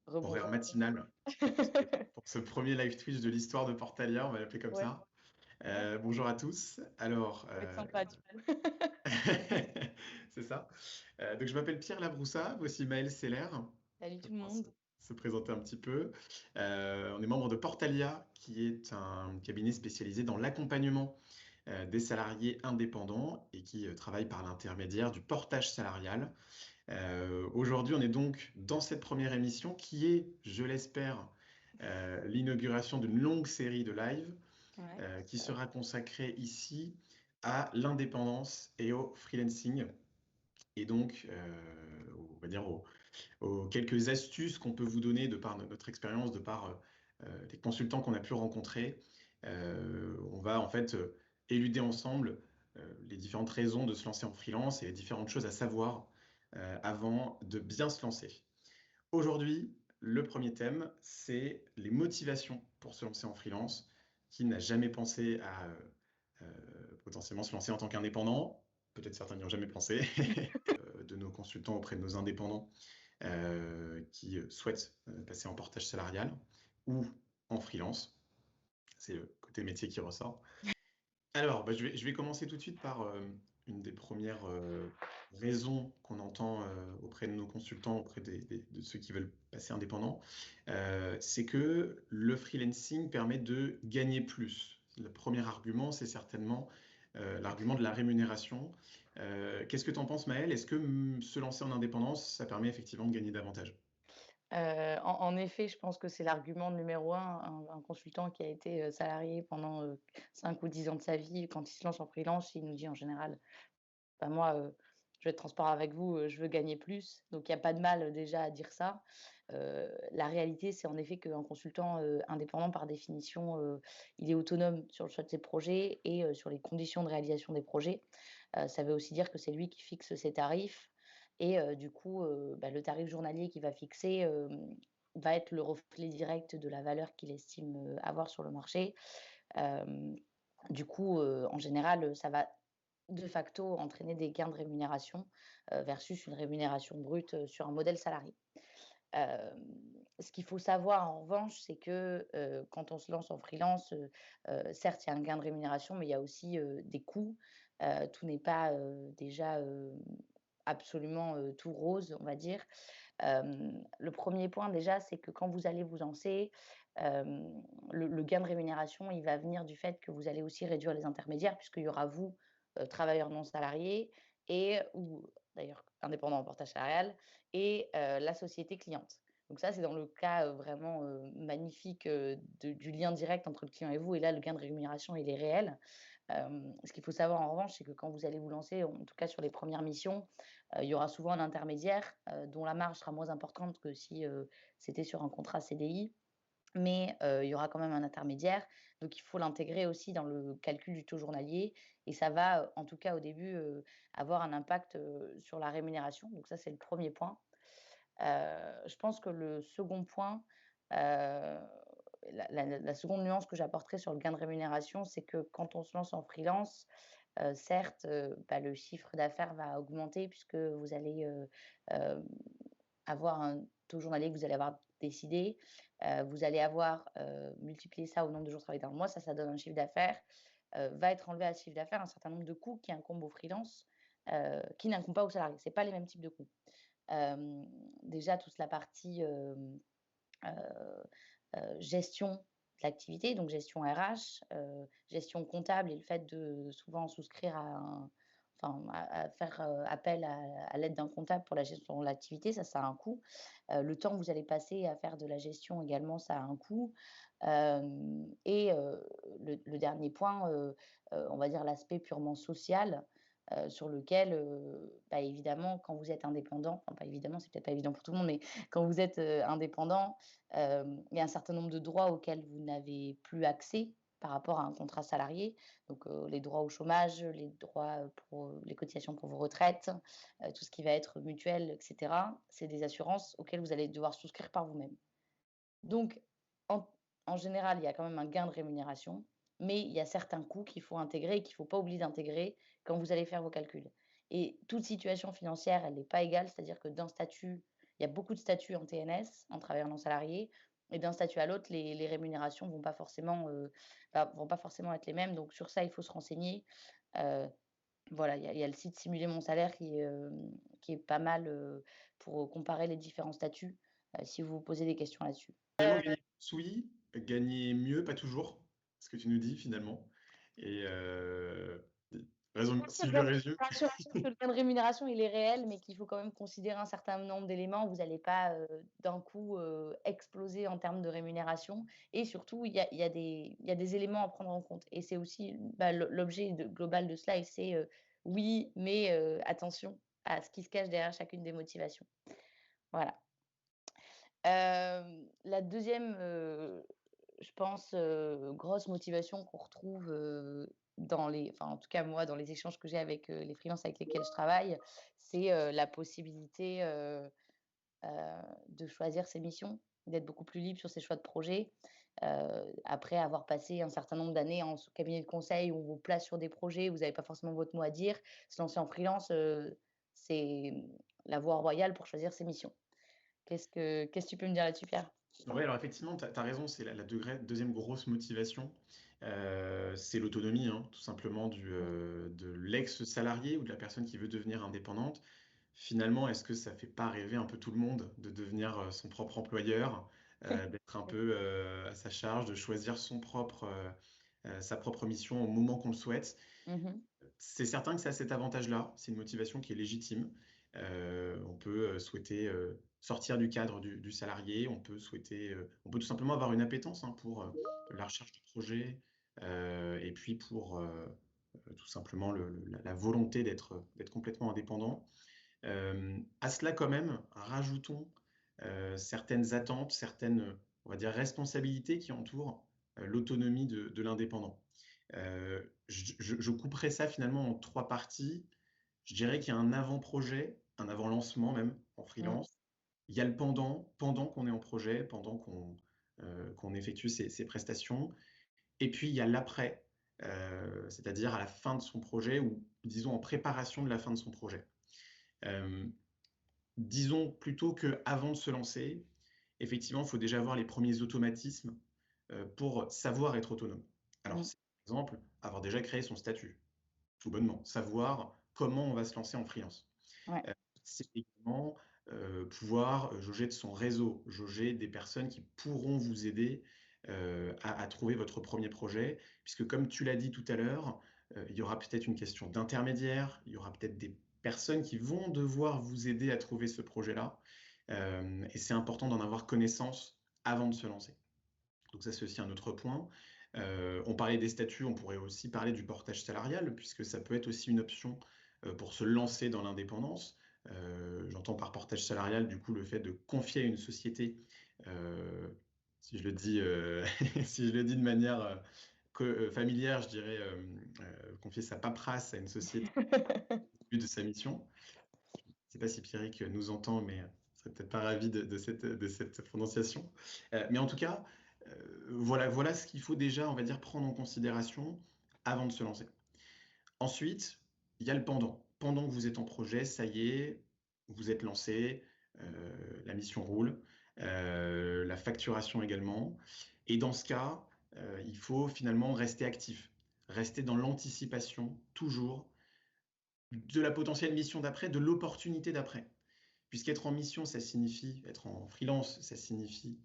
Horaire Rebonjour. matinal pour ce premier live Twitch de l'histoire de Portalia, on va l'appeler comme Ouais, ça. ouais, Bonjour à tous. Alors, faut être sympa du coup. c'est ça. Donc, je m'appelle Pierre Labroussa, voici Maël Seller. Salut Je tout le pourra monde. se présenter un petit peu. On est membre de Portalia, qui est un cabinet spécialisé dans l'accompagnement des salariés indépendants et qui travaille par l'intermédiaire du portage salarial. Aujourd'hui, on est donc dans cette première émission qui est, je l'espère, l'inauguration d'une longue série de lives Ouais, qui ça va. sera consacrée ici à l'indépendance et au freelancing. Et donc, on va dire aux quelques astuces qu'on peut vous donner de par notre expérience, de par des consultants qu'on a pu rencontrer. On va en fait éluder ensemble les différentes raisons de se lancer en freelance et les différentes choses à savoir avant de bien se lancer. Aujourd'hui, le premier thème, c'est les motivations pour se lancer en freelance. Qui n'a jamais pensé à potentiellement se lancer en tant qu'indépendant? Peut-être certains n'y ont jamais pensé. De nos consultants auprès de nos indépendants qui souhaitent passer en portage salarial ou en freelance. C'est le côté métier qui ressort. Alors, je vais commencer tout de suite par une des premières raisons qu'on entend auprès de nos consultants, auprès de ceux qui veulent passer indépendants. C'est que le freelancing permet de gagner plus. Le premier argument, c'est certainement l'argument de la rémunération. Qu'est-ce que tu en penses, Maëlle? Est-ce que se lancer en indépendance, ça permet effectivement de gagner davantage? En effet, je pense que c'est l'argument numéro un consultant qui a été, salarié pendant, 5 ou 10 ans de sa vie, quand il se lance en freelance, il nous dit en général: «Bah, moi, je vais être transparent avec vous, je veux gagner plus». Donc il y a pas de mal, déjà à dire ça. La réalité, c'est en effet qu'un consultant, indépendant par définition, il est autonome sur le choix de ses projets et sur les conditions de réalisation des projets. Ça veut aussi dire que c'est lui qui fixe ses tarifs et du coup, bah, le tarif journalier qu'il va fixer, va être le reflet direct de la valeur qu'il estime, avoir sur le marché. Hem, du coup, en général, ça va de facto entraîner des gains de rémunération, versus une rémunération brute, sur un modèle salarié. Ce qu'il faut savoir en revanche, c'est que, quand on se lance en freelance, certes, il y a un gain de rémunération, mais il y a aussi, des coûts. Tout n'est pas, déjà, absolument, tout rose, on va dire. Le premier point déjà, c'est que quand vous allez vous lancer, le gain de rémunération, il va venir du fait que vous allez aussi réduire les intermédiaires puisqu'il y aura vous, travailleur non salarié et ou d'ailleurs indépendant en portage salarial et la société cliente. Donc ça, c'est dans le cas, vraiment, magnifique, du lien direct entre le client et vous et là, le gain de rémunération, il est réel. Ce qu'il faut savoir en revanche, c'est que quand vous allez vous lancer, en tout cas sur les premières missions, il y aura souvent un intermédiaire, dont la marge sera moins importante que si, c'était sur un contrat CDI. Mais, il y aura quand même un intermédiaire, donc il faut l'intégrer aussi dans le calcul du taux journalier et ça va, en tout cas au début, avoir un impact, sur la rémunération. Donc ça, c'est le premier point. Je pense que le second point, la seconde nuance que j'apporterai sur le gain de rémunération, c'est que quand on se lance en freelance, certes, bah, le chiffre d'affaires va augmenter puisque vous allez, hem, avoir un taux journalier que vous allez avoir décidé. Vous allez avoir, multiplié ça au nombre de jours travaillés dans le mois, ça donne un chiffre d'affaires. Va être enlevé à ce chiffre d'affaires un certain nombre de coûts qui incombent aux freelances, qui n'incombent pas aux salariés. C'est pas les mêmes types de coûts. Déjà toute la partie, heu gestion de l'activité, donc gestion RH, gestion comptable et le fait de souvent souscrire à un enfin à faire, appel à l'aide d'un comptable pour la gestion de l'activité, ça a un coût. Le temps que vous allez passer à faire de la gestion également, ça a un coût. Et le dernier point, on va dire l'aspect purement social, sur lequel, bah, évidemment quand vous êtes indépendant, enfin pas évidemment, c'est peut-être pas évident pour tout le monde, mais quand vous êtes, indépendant, il y a un certain nombre de droits auxquels vous n'avez plus accès par rapport à un contrat salarié. Donc, les droits au chômage, les droits, pour, les cotisations pour vos retraites, tout ce qui va être mutuelle et cetera. C'est des assurances auxquelles vous allez devoir souscrire par vous-même. Donc en en général, il y a quand même un gain de rémunération, mais il y a certains coûts qu'il faut intégrer et qu'il ne faut pas oublier d'intégrer quand vous allez faire vos calculs. Et toute situation financière, elle n'est pas égale, c'est-à-dire que d'un statut, il y a beaucoup de statuts en TNS, en travailleur non salarié, et d'un statut à l'autre, les rémunérations vont pas forcément être les mêmes. Donc sur ça, il faut se renseigner. Heu, voilà, il y a le site Simuler mon salaire qui est pas mal, pour, comparer les différents statuts, si vous vous posez des questions là-dessus. Finalement, gagner plus, oui, gagner mieux, pas toujours, ce que tu nous dis finalement. Et Pense si que je je le vais résume, rassurer que le gain de rémunération, il est réel, mais qu'il faut quand même considérer un certain nombre d'éléments. Vous n'allez pas, d'un coup, exploser en termes de rémunération, et surtout, il y a des éléments à prendre en compte, et c'est aussi, bah, l'objet global de cela, et c'est, oui, mais attention à ce qui se cache derrière chacune des motivations. Voilà. La deuxième, je pense, grosse motivation qu'on retrouve, en tout cas moi, dans les échanges que j'ai avec, les freelances avec lesquels je travaille, c'est, la possibilité, de choisir ses missions, d'être beaucoup plus libre sur ses choix de projet. Après avoir passé un certain nombre d'années en cabinet de conseil où on vous place sur des projets, où vous n'avez pas forcément votre mot à dire, se lancer en freelance, c'est, la voie royale pour choisir ses missions. Qu'est-ce que tu peux me dire là-dessus, Pierre? ouais, alors effectivement, tu as raison, c'est la deuxième grosse motivation, c'est l'autonomie, hein, tout simplement de l'ex-salarié ou de la personne qui veut devenir indépendante. Finalement, est-ce que ça fait pas rêver un peu tout le monde de devenir son propre employeur, d'être un peu à sa charge, de choisir sa propre mission au moment qu'on le souhaite? Mmh. C'est certain que ça a cet avantage-là, c'est une motivation qui est légitime. On peut souhaiter sortir du cadre du salarié, on peut tout simplement avoir une appétence, hein, pour la recherche de projets, et puis pour tout simplement la volonté d'être complètement indépendant. À cela quand même, rajoutons certaines attentes, certaines, on va dire, responsabilités qui entourent l'autonomie de l'indépendant. Je couperais ça finalement en 3 parties. Je dirais qu'il y a un avant-projet, un avant-lancement même en Mmh. freelance. Il y a le pendant qu'on est en projet, pendant qu'on effectue ces prestations, et puis il y a l'après, c'est-à-dire à la fin de son projet, ou disons en préparation de la fin de son projet. Hem, Disons plutôt qu'avant de se lancer, effectivement, il faut déjà avoir les premiers automatismes, pour savoir être autonome. Alors Mmh. c'est par exemple avoir déjà créé son statut, tout bonnement, savoir comment on va se lancer en freelance. Ouais. C'est également, pouvoir, jauger de son réseau, jauger des personnes qui pourront vous aider, à trouver votre premier projet. Puisque comme tu l'as dit tout à l'heure, il y aura peut-être une question d'intermédiaire, il y aura peut-être des personnes qui vont devoir vous aider à trouver ce projet-là, et c'est important d'en avoir connaissance avant de se lancer. Donc ça, c'est aussi un autre point. On parlait des statuts, on pourrait aussi parler du portage salarial, puisque ça peut être aussi une option pour se lancer dans l'indépendance. J'entends par portage salarial, du coup, le fait de confier à une société, euh, si je le dis, si je le dis de manière familière, je dirais confier sa paperasse à une société au début de sa mission. Je ne sais pas si Pierrick nous entend, mais ne serait peut-être pas ravi de cette prononciation. Mais en tout cas, voilà ce qu'il faut déjà, on va dire, prendre en considération avant de se lancer. Ensuite, il y a le pendant. Pendant que vous êtes en projet, ça y est, vous êtes lancé, la mission roule, la facturation également. Et dans ce cas, il faut finalement rester actif, rester dans l'anticipation, toujours, de la potentielle mission d'après, de l'opportunité d'après. Puisqu'être en mission, ça signifie, être en freelance, ça signifie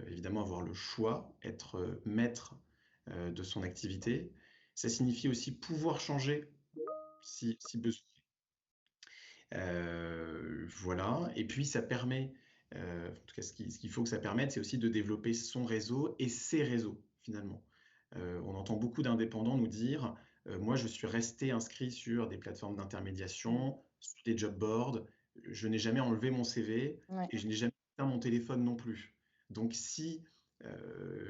évidemment avoir le choix, être maître de son activité. Ça signifie aussi pouvoir changer si besoin. Voilà. Et puis ça permet, en tout cas ce qu'il faut que ça permette, c'est aussi de développer son réseau et ses réseaux finalement. On entend beaucoup d'indépendants nous dire, moi je suis resté inscrit sur des plateformes Mmh. d'intermédiation, sur des job boards, je n'ai jamais enlevé mon CV Ouais. et je n'ai jamais éteint mon téléphone non plus. Donc si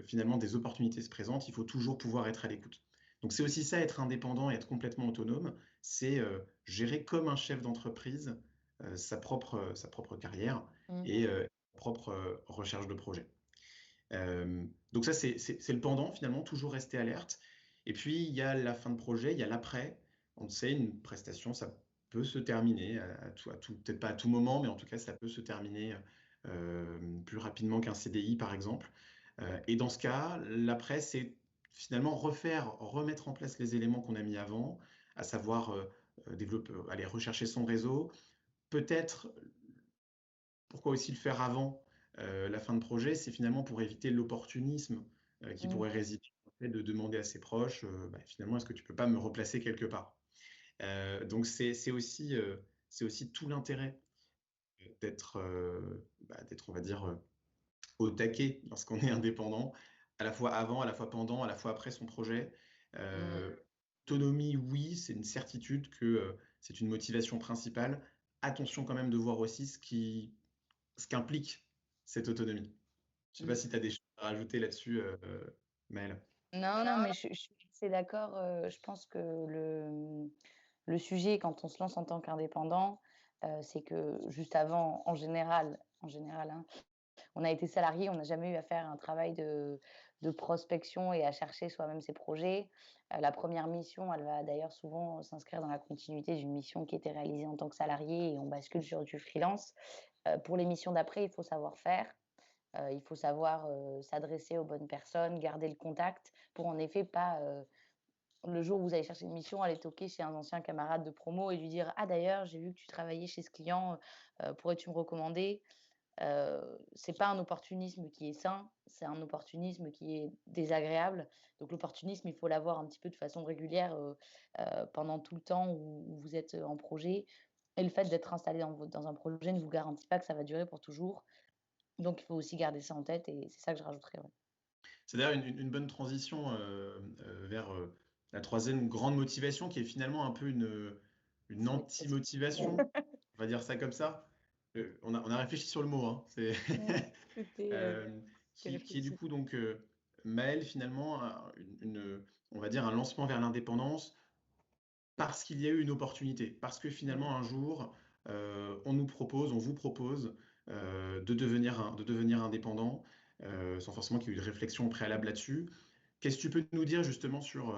finalement des opportunités se présentent, il faut toujours pouvoir être à l'écoute. Donc c'est aussi ça, être indépendant et être complètement autonome, c'est gérer comme un chef d'entreprise sa propre carrière Mmh. et propre recherche de projet. Donc ça, c'est le pendant, finalement, toujours rester alerte. Et puis, il y a la fin de projet, il y a l'après. On le sait, une prestation, ça peut se terminer peut-être pas à tout moment, mais en tout cas, ça peut se terminer plus rapidement qu'un CDI, par exemple. Et dans ce cas, l'après, c'est finalement remettre en place les éléments qu'on a mis avant, à savoir aller rechercher son réseau. Peut-être, pourquoi aussi le faire avant la fin de projet, c'est finalement pour éviter l'opportunisme qui Mmh. pourrait résider dans le fait de demander à ses proches, finalement, est-ce que tu peux pas me replacer quelque part? Donc c'est aussi tout l'intérêt d'être, on va dire, au taquet lorsqu'on est indépendant, à la fois avant, à la fois pendant, à la fois après son projet. Mmh. Autonomie, oui, c'est une certitude que, c'est une motivation principale. Attention quand même de voir aussi ce qu'implique cette autonomie. Je sais pas Mmh. si tu as des choses à rajouter là-dessus, Maëlle? Non, non, mais je suis assez d'accord, je pense que le sujet quand on se lance en tant qu'indépendant, c'est que juste avant, en général, hein, on a été salarié, on n'a jamais eu à faire un travail de prospection et à chercher soi-même ses projets. La première mission, elle va d'ailleurs souvent s'inscrire dans la continuité d'une mission qui était réalisée en tant que salarié et on bascule sur du freelance. Pour les missions d'après, il faut savoir faire. Il faut savoir, s'adresser aux bonnes personnes, garder le contact pour en effet pas, le jour où vous allez chercher une mission, aller toquer chez un ancien camarade de promo et lui dire: «Ah d'ailleurs, j'ai vu que tu travaillais chez ce client, pourrais-tu me recommander?» C'est pas un opportunisme qui est sain, c'est un opportunisme qui est désagréable. Donc l'opportunisme, il faut l'avoir un petit peu de façon régulière, pendant tout le temps où vous êtes, en projet et le fait d'être installé dans un projet ne vous garantit pas que ça va durer pour toujours. Donc il faut aussi garder ça en tête et c'est ça que je rajouterais, ouais. C'est d'ailleurs une bonne transition, vers, la troisième grande motivation qui est finalement un peu une C'est l'expression. anti-motivation, on va dire ça comme ça. On a réfléchi sur le mot, hein, c'est Mmh. C'était, hem, c'était qui est du réfléchi. coup donc, Maëlle finalement a on va dire un lancement vers l'indépendance parce qu'il y a eu une opportunité. Parce que Mmh. finalement un jour, on vous propose, de devenir indépendant, sans forcément qu'il y ait eu de réflexion préalable là-dessus. Qu'est-ce que tu peux nous dire justement sur,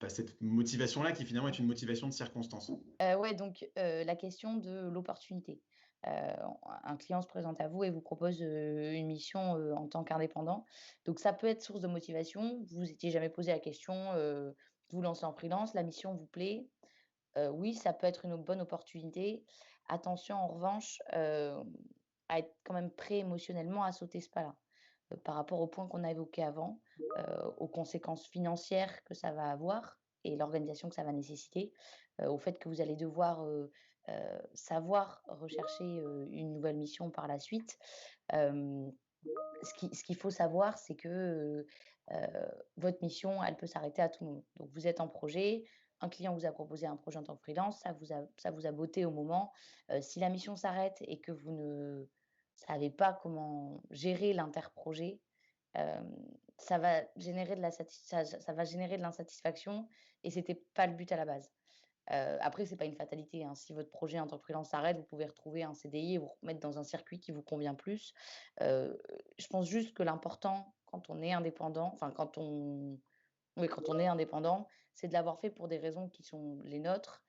cette motivation-là qui finalement est une motivation de circonstance? Ouais, donc la question de l'opportunité. Heu, un client se présente à vous et vous propose, une mission, en tant qu'indépendant. Donc ça peut être source de motivation. Vous vous étiez jamais posé la question, de vous lancer en freelance, la mission vous plaît. Oui, ça peut être une bonne opportunité. Attention en revanche, à être quand même prêt émotionnellement à sauter ce pas-là. Par rapport au point qu'on a évoqué avant, aux conséquences financières que ça va avoir et l'organisation que ça va nécessiter, au fait que vous allez devoir, savoir rechercher, une nouvelle mission par la suite. Hem, ce qu'il faut savoir, c'est que, votre mission, elle peut s'arrêter à tout moment. Donc vous êtes en projet, un client vous a proposé un projet en tant que freelance, ça vous a botté au moment. Si la mission s'arrête et que vous ne savez pas comment gérer l'interprojet, hem, ça va générer de l'insatisfaction et c'était pas le but à la base. Après c'est pas une fatalité, hein. Si votre projet en tant que freelance s'arrête, vous pouvez retrouver un CDI et vous remettre dans un circuit qui vous convient plus. Heu, je pense juste que l'important quand on est indépendant, enfin quand on est indépendant, c'est de l'avoir fait pour des raisons qui sont les nôtres,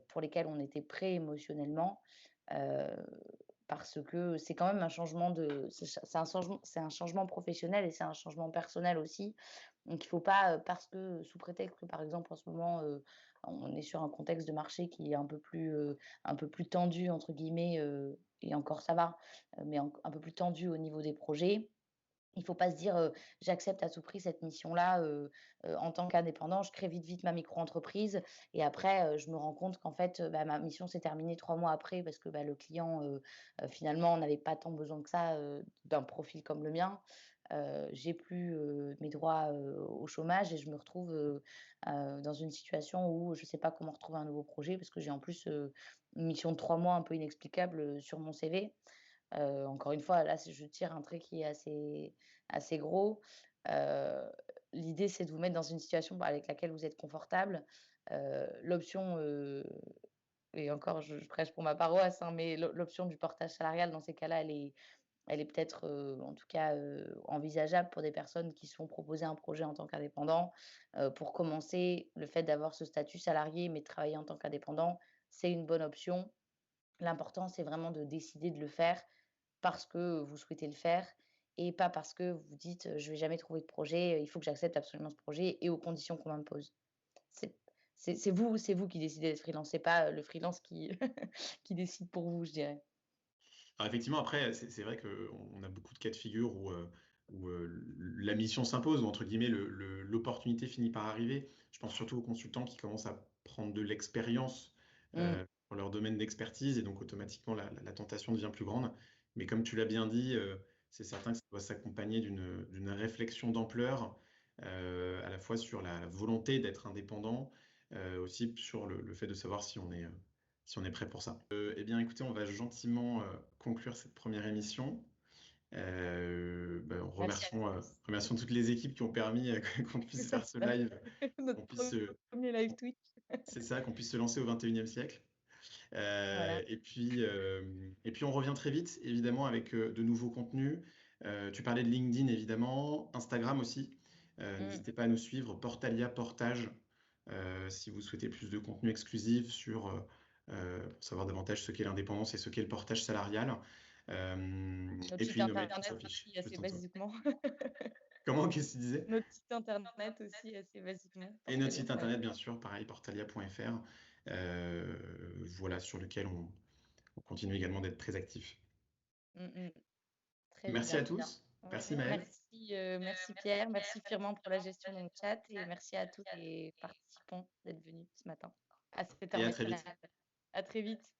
pour lesquelles on était prêt émotionnellement, heu, parce que c'est quand même un changement c'est un changement professionnel et c'est un changement personnel aussi. Donc il faut pas, parce que sous prétexte que, par exemple, en ce moment, on est sur un contexte de marché qui est un peu plus «tendu» entre guillemets, et encore ça va, mais un peu plus tendu au niveau des projets. Il faut pas se dire, «J'accepte à tout prix cette mission-là, en tant qu'indépendant, je crée vite, vite ma micro-entreprise et après, je me rends compte qu'en fait, bah, ma mission s'est terminée 3 mois après parce que, bah, le client, finalement n'avait pas tant besoin que ça, d'un profil comme le mien». J'ai plus, mes droits, au chômage et je me retrouve, dans une situation où je ne sais pas comment retrouver un nouveau projet parce que j'ai en plus, une mission de 3 mois un peu inexplicable, sur mon CV. Encore une fois, là, je tire un trait qui est assez gros. Heu, l'idée, c'est de vous mettre dans une situation, bah, avec laquelle vous êtes confortable. L'option, et encore je prêche pour ma paroisse, hein, mais l'option du portage salarial dans ces cas-là, elle est peut-être, en tout cas, envisageable pour des personnes qui se font proposer un projet en tant qu'indépendant. Pour commencer, le fait d'avoir ce statut salarié, mais de travailler en tant qu'indépendant, c'est une bonne option. L'important, c'est vraiment de décider de le faire parce que vous souhaitez le faire et pas parce que vous vous dites: «Je vais jamais trouver de projet, il faut que j'accepte absolument ce projet et aux conditions qu'on m'impose». C'est c'est vous qui décidez d'être freelance, c'est pas, le freelance qui qui décide pour vous, je dirais. Alors effectivement, après, c'est vrai qu'on a beaucoup de cas de figure où la mission s'impose ou entre guillemets l'opportunité finit par arriver. Je pense surtout aux consultants qui commencent à prendre de l'expérience, Mmh, dans leur domaine d'expertise et donc automatiquement la tentation devient plus grande. Mais comme tu l'as bien dit, c'est certain que ça doit s'accompagner d'une réflexion d'ampleur, à la fois sur la volonté d'être indépendant, aussi sur le fait de savoir si on est prêt pour ça. Eh bien, écoutez, on va gentiment conclure cette première émission. merci à Remercions toutes les équipes qui ont permis qu'on puisse faire ce live, notre qu'on puisse, premier live Twitch. c'est ça, qu'on puisse se lancer au 21e siècle. Voilà. Et puis on revient très vite, évidemment, avec de nouveaux contenus. Tu parlais de LinkedIn, évidemment, Instagram aussi. Mmh. N'hésitez pas à nous suivre, Portalia Portage, si vous souhaitez plus de contenu exclusif pour savoir davantage ce qu'est l'indépendance et ce qu'est le portage salarial. Notre Et site puis nos mails qui internet s'affichent aussi assez juste en dessous. basiquement. Comment, qu'est-ce que tu disais? Notre site internet aussi assez basiquement, Et notre Portalia site point internet, fr. bien sûr, pareil, portalia.fr, voilà, sur lequel on continue également d'être très actif. Mmh mh. Très Merci à bien. tous. Merci Ouais, Maëlle. merci Pierre, merci Firmin pour la gestion de notre chat et merci à tous les participants d'être venus ce matin à cet Et à très international. vite. À très vite.